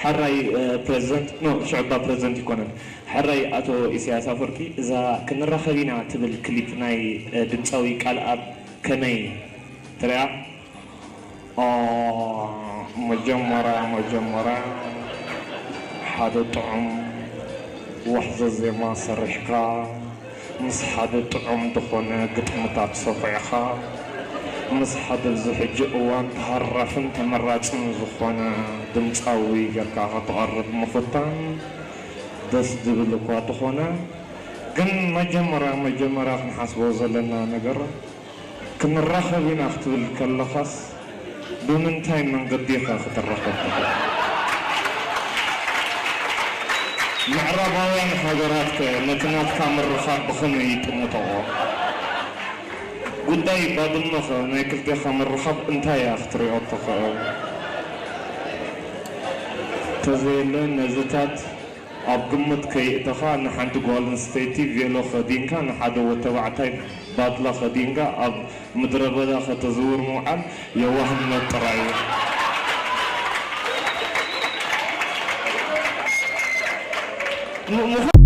حراي بريزنت نو شعبا بريزنت يكون حراي اتو إسياس أفريقي إذا كنا رخبينا تبل كليب ناي دمساوي قال اب كمي ترى مجمرة حدا طعم وحظ زي ما صرحكا مس حدا طعم دخون قطمتات صفيخا مس حدا زحج وان تهرفن تمراجن زخون دمصاوي غيركا تقرب مفتان دس دبلكوا تخونا ግን መጀመሪያ ክንሓስቦ ዘለና ነገር ክንራኸብ ኢና ክትብል ከለኻስ ብምንታይ መንገዲ ኢኻ ክትራኸብ ምዕራባውያን ሃገራት ነትናትካ ምርኻብ ብኸመይ ይጥምትኦ ጉዳይ ባድመኸ ናይ ክልቴኻ ምርኻብ እንታይ እያ ክትሪኦ ትኽእል ተዘየለ ነዝታት ኣብ ግምት ከይእተኻ ንሓንቲ ጓል ኣንስተይቲ ቬሎ ኸዲንካ ንሓደ ወዲ ተባዕታይ ባጥላ ኸዲንካ ኣብ ምድረ በዳ ከተዝውር ምውዓል የዋህነት ጥራይ እዩ